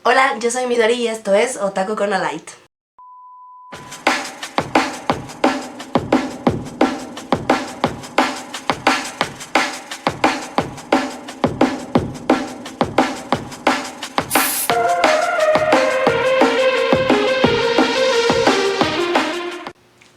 Hola, yo soy Midori y esto es Otaku con Light.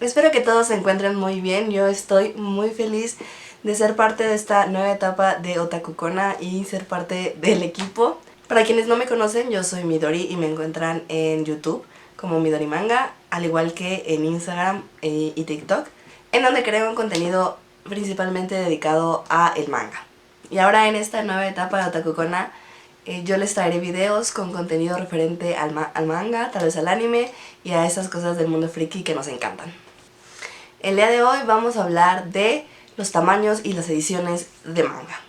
Espero que todos se encuentren muy bien. Yo estoy muy feliz de ser parte de esta nueva etapa de Otakukona y ser parte del equipo. Para quienes no me conocen, yo soy Midori y me encuentran en YouTube como Midori Manga, al igual que en Instagram y TikTok, en donde creo un contenido principalmente dedicado a el manga. Y ahora en esta nueva etapa de Otakukona, yo les traeré videos con contenido referente al manga, tal vez al anime y a esas cosas del mundo friki que nos encantan. El día de hoy vamos a hablar de los tamaños y las ediciones de manga.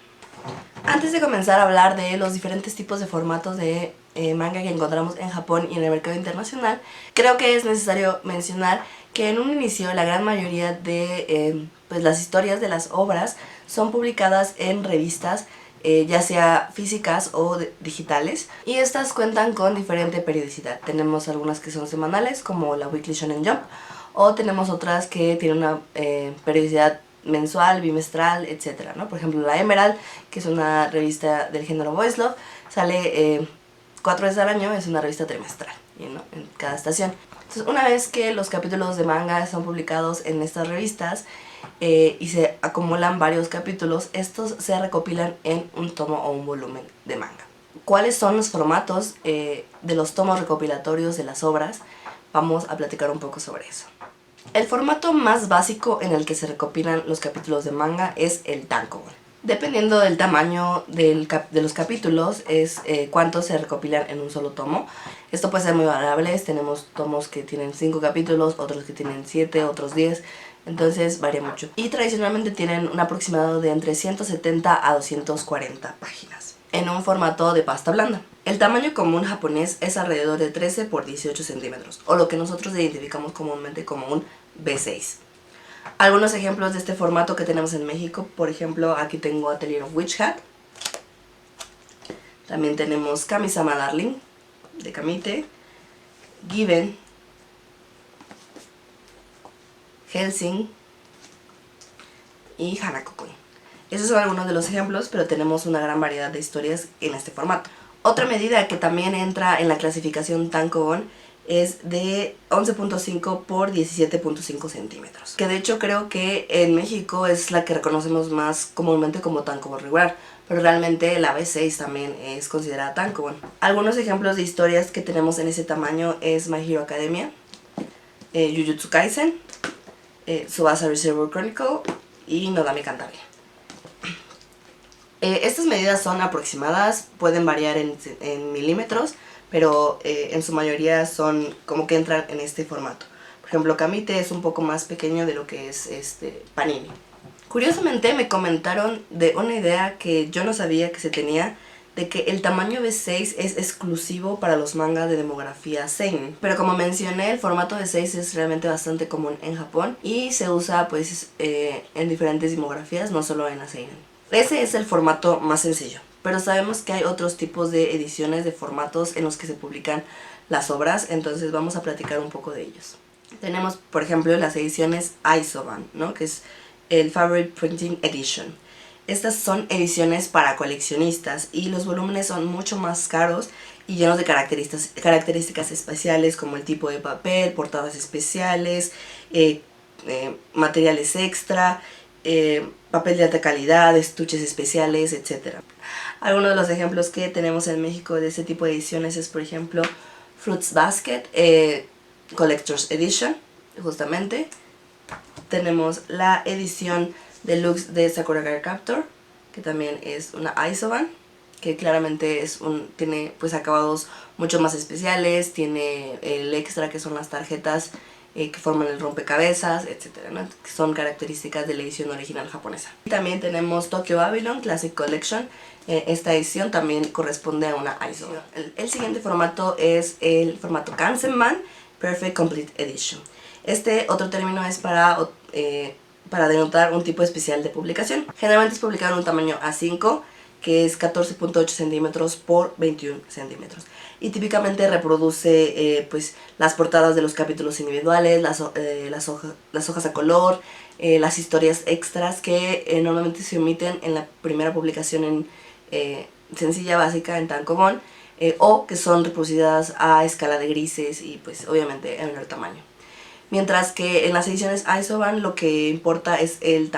Antes de comenzar a hablar de los diferentes tipos de formatos de manga que encontramos en Japón y en el mercado internacional, creo que es necesario mencionar que en un inicio la gran mayoría de pues las historias de las obras son publicadas en revistas, ya sea físicas o digitales, y estas cuentan con diferente periodicidad. Tenemos algunas que son semanales, como la Weekly Shonen Jump, o tenemos otras que tienen una periodicidad mensual, bimestral, etcétera, ¿no? Por ejemplo, la Emerald, que es una revista del género Boys Love, sale 4 veces al año, es una revista trimestral, ¿no? En cada estación. Entonces, una vez que los capítulos de manga son publicados en estas revistas y se acumulan varios capítulos, estos se recopilan en un tomo o un volumen de manga. ¿Cuáles son los formatos de los tomos recopilatorios de las obras? Vamos a platicar un poco sobre eso. El formato más básico en el que se recopilan los capítulos de manga es el tankobon. Dependiendo del tamaño de los capítulos es cuántos se recopilan en un solo tomo. Esto puede ser muy variable, tenemos tomos que tienen 5 capítulos, otros que tienen 7, otros 10, entonces varía mucho. Y tradicionalmente tienen un aproximado de entre 170 a 240 páginas, en un formato de pasta blanda. El tamaño común japonés es alrededor de 13 por 18 centímetros, o lo que nosotros identificamos comúnmente como un B6. Algunos ejemplos de este formato que tenemos en México, por ejemplo, aquí tengo Atelier of Witch Hat. También tenemos Kami-sama Darling, de Kamite, Given, Hellsing y Hanako-kun. Esos son algunos de los ejemplos, pero tenemos una gran variedad de historias en este formato. Otra medida que también entra en la clasificación tankobon es de 11.5 por 17.5 centímetros. Que de hecho creo que en México es la que reconocemos más comúnmente como tankobon regular, pero realmente la B6 también es considerada tankobon. Algunos ejemplos de historias que tenemos en ese tamaño es My Hero Academia, Jujutsu Kaisen, Tsubasa Reservoir Chronicle y Nodame Cantabile. Estas medidas son aproximadas, pueden variar en milímetros, pero en su mayoría son como que entran en este formato. Por ejemplo, Kamite es un poco más pequeño de lo que es Panini. Curiosamente me comentaron de una idea que yo no sabía que se tenía, de que el tamaño B6 es exclusivo para los mangas de demografía seinen. Pero como mencioné, el formato B6 es realmente bastante común en Japón y se usa pues en diferentes demografías, no solo en la seinen. Ese es el formato más sencillo, pero sabemos que hay otros tipos de ediciones de formatos en los que se publican las obras, entonces vamos a platicar un poco de ellos. Tenemos, por ejemplo, las ediciones Isoban, ¿no? Que es el Favorite Printing Edition. Estas son ediciones para coleccionistas y los volúmenes son mucho más caros y llenos de características especiales como el tipo de papel, portadas especiales, materiales extra, papel de alta calidad, estuches especiales, etc. Algunos de los ejemplos que tenemos en México de este tipo de ediciones es, por ejemplo, Fruits Basket Collector's Edition, justamente. Tenemos la edición deluxe de Sakura Card Captor, que también es una Isoban, que claramente tiene pues acabados mucho más especiales, tiene el extra que son las tarjetas que forman el rompecabezas, etcétera, ¿no? Que son características de la edición original japonesa. Y también tenemos Tokyo Babylon Classic Collection. Esta edición también corresponde a una Isoban. El siguiente formato es el formato Kansenban Perfect Complete Edition. Este otro término es para denotar un tipo especial de publicación. Generalmente es publicado en un tamaño A5 que es 14.8 centímetros por 21 centímetros. Y típicamente reproduce pues las portadas de los capítulos individuales, las hojas a color, las historias extras que normalmente se omiten en la primera publicación en sencilla básica en tankobon, o que son reproducidas a escala de grises y pues obviamente en menor tamaño. Mientras que en las ediciones Isoban lo que importa es el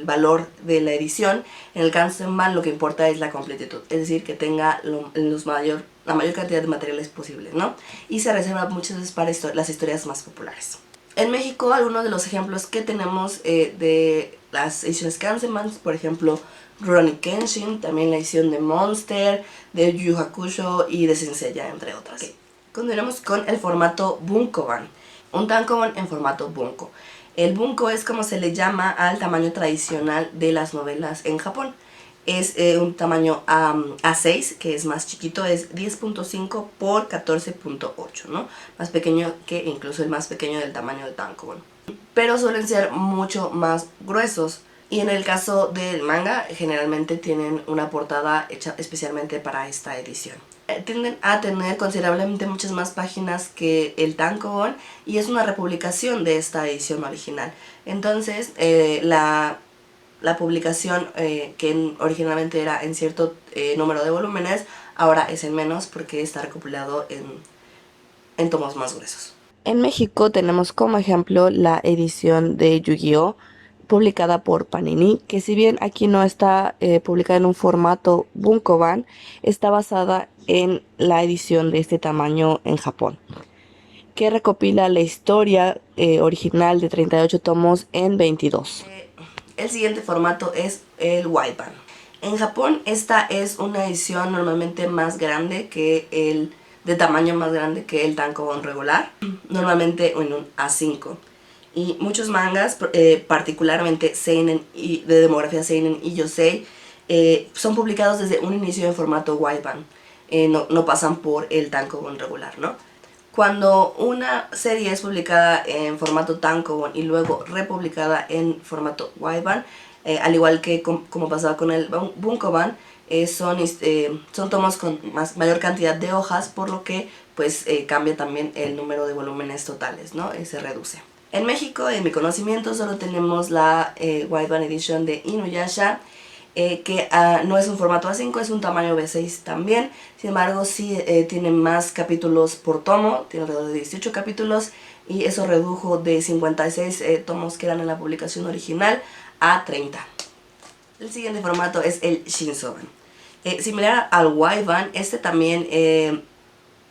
valor de la edición. En el Kanzenban lo que importa es la completitud, es decir, que tenga la mayor cantidad de materiales posibles, ¿no? Y se reserva muchas veces para las historias más populares. En México, algunos de los ejemplos que tenemos de las ediciones Kanzenban, por ejemplo, Rurouni Kenshin, también la edición de Monster, de Yu Yu Hakusho y de Saint-Seiya, entre otras. Okay. Continuamos con el formato Bunkoban. Un tankobon en formato bunko. El bunko es como se le llama al tamaño tradicional de las novelas en Japón. Es un tamaño A6, que es más chiquito, es 10.5 por 14.8, ¿no? Más pequeño que incluso el más pequeño del tamaño del tankobon. Pero suelen ser mucho más gruesos. Y en el caso del manga, generalmente tienen una portada hecha especialmente para esta edición. Tienden a tener considerablemente muchas más páginas que el tankobon y es una republicación de esta edición original. Entonces, la publicación que originalmente era en cierto número de volúmenes, ahora es en menos porque está recopilado en tomos más gruesos. En México tenemos como ejemplo la edición de Yu-Gi-Oh! Publicada por Panini, que si bien aquí no está publicada en un formato bunkoban, está basada en la edición de este tamaño en Japón, que recopila la historia original de 38 tomos en 22. El siguiente formato es el Waiban. En Japón esta es una edición normalmente más grande que de tamaño más grande que el tankobon regular, normalmente en un A5. Y muchos mangas, particularmente seinen y de demografía seinen y yosei, son publicados desde un inicio en formato Waiban. No pasan por el tankobon regular, ¿no? Cuando una serie es publicada en formato tankobon y luego republicada en formato Waiban, al igual que como pasaba con el bunkoban, son tomos con mayor cantidad de hojas, por lo que pues cambia también el número de volúmenes totales, ¿no? Se reduce. En México, en mi conocimiento, solo tenemos la Waiban Edition de Inuyasha, que no es un formato A5, es un tamaño B6 también. Sin embargo, sí tiene más capítulos por tomo, tiene alrededor de 18 capítulos, y eso redujo de 56 tomos que eran en la publicación original a 30. El siguiente formato es el Shinsoban. Similar al Waiban, este también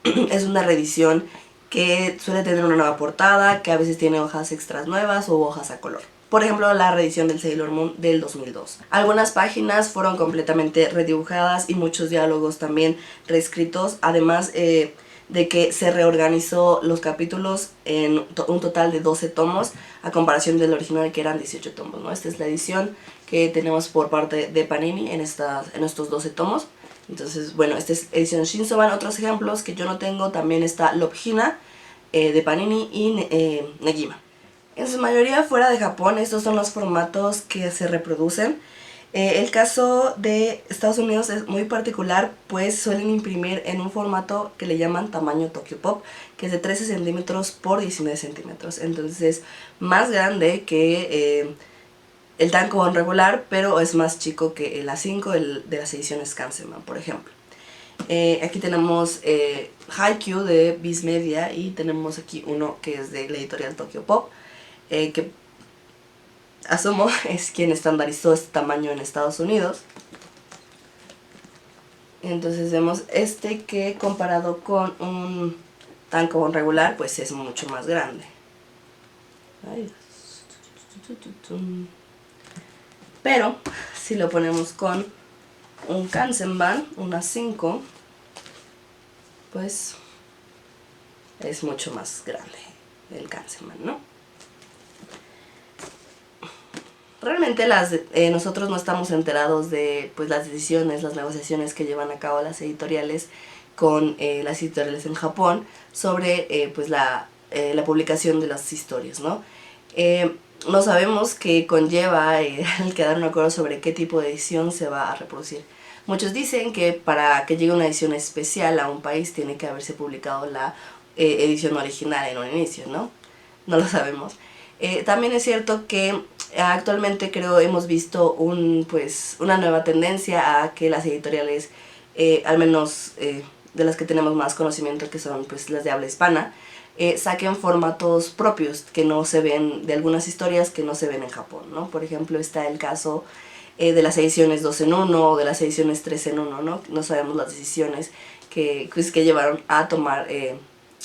es una reedición que suele tener una nueva portada, que a veces tiene hojas extras nuevas o hojas a color. Por ejemplo, la reedición del Sailor Moon del 2002. Algunas páginas fueron completamente redibujadas y muchos diálogos también reescritos, además de que se reorganizó los capítulos en un total de 12 tomos, a comparación del original que eran 18 tomos, ¿no? Esta es la edición que tenemos por parte de Panini en estos 12 tomos. Entonces, bueno, esta es edición Shinsoban. Otros ejemplos que yo no tengo, también está Love Hina de Panini y Negima. En su mayoría fuera de Japón, estos son los formatos que se reproducen. El caso de Estados Unidos es muy particular, pues suelen imprimir en un formato que le llaman tamaño Tokyopop, que es de 13 centímetros por 19 centímetros. Entonces, más grande que el tankobon regular, pero es más chico que el A5 de las ediciones Kanzenban, por ejemplo. Aquí tenemos Haikyuu de Viz Media y tenemos aquí uno que es de la editorial Tokyopop, que asumo es quien estandarizó este tamaño en Estados Unidos. Entonces vemos este que comparado con un tankobon regular pues es mucho más grande. Pero si lo ponemos con un Kanzenban, un A5, pues es mucho más grande el Kanzenban, ¿no? Realmente nosotros no estamos enterados de pues, las decisiones, las negociaciones que llevan a cabo las editoriales con las editoriales en Japón sobre pues, la publicación de las historias, ¿no? No sabemos qué conlleva el quedar un acuerdo sobre qué tipo de edición se va a reproducir. Muchos dicen que para que llegue una edición especial a un país tiene que haberse publicado la edición original en un inicio, ¿no? No lo sabemos. También es cierto que actualmente creo hemos visto una nueva tendencia a que las editoriales, al menos de las que tenemos más conocimiento, que son pues las de habla hispana, saquen formatos propios que no se ven, de algunas historias que no se ven en Japón, ¿no? Por ejemplo, está el caso de las ediciones 2 en 1 o de las ediciones 3 en 1, ¿no? No sabemos las decisiones que llevaron a tomar,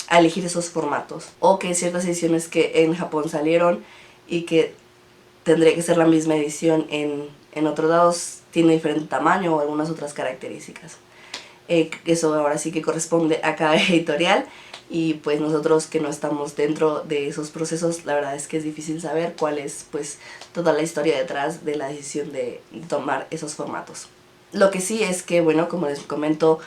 a elegir esos formatos. O que ciertas ediciones que en Japón salieron y que tendría que ser la misma edición en otros lados, tiene diferente tamaño o algunas otras características. Eso ahora sí que corresponde a cada editorial, y pues nosotros que no estamos dentro de esos procesos, la verdad es que es difícil saber cuál es pues toda la historia detrás de la decisión de tomar esos formatos. Lo que sí es que, bueno, como les comento,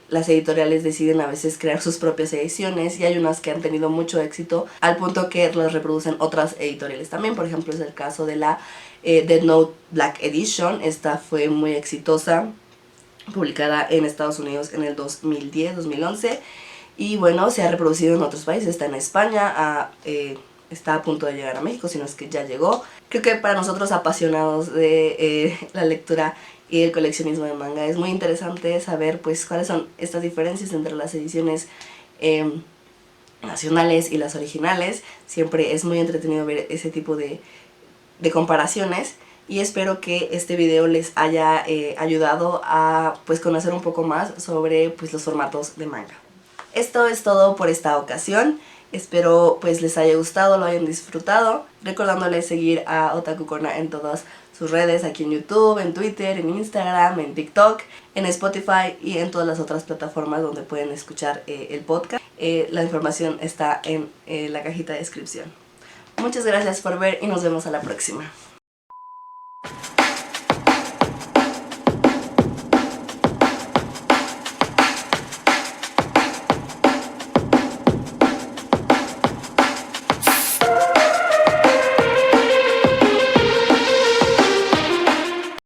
las editoriales deciden a veces crear sus propias ediciones, y hay unas que han tenido mucho éxito al punto que las reproducen otras editoriales también. Por ejemplo, es el caso de la Death Note Black Edition. Esta fue muy exitosa, publicada en Estados Unidos en el 2010-2011, y bueno, se ha reproducido en otros países. Está en España, está a punto de llegar a México, si no es que ya llegó. Creo que para nosotros apasionados de la lectura y el coleccionismo de manga es muy interesante saber pues cuáles son estas diferencias entre las ediciones nacionales y las originales. Siempre es muy entretenido ver ese tipo de comparaciones, y espero que este video les haya ayudado a pues conocer un poco más sobre pues los formatos de manga. Esto es todo por esta ocasión. Espero pues les haya gustado, lo hayan disfrutado, recordándoles seguir a Otakukona en todas sus redes, aquí en YouTube, en Twitter, en Instagram, en TikTok, en Spotify y en todas las otras plataformas donde pueden escuchar el podcast. La información está en la cajita de descripción. Muchas gracias por ver y nos vemos a la próxima.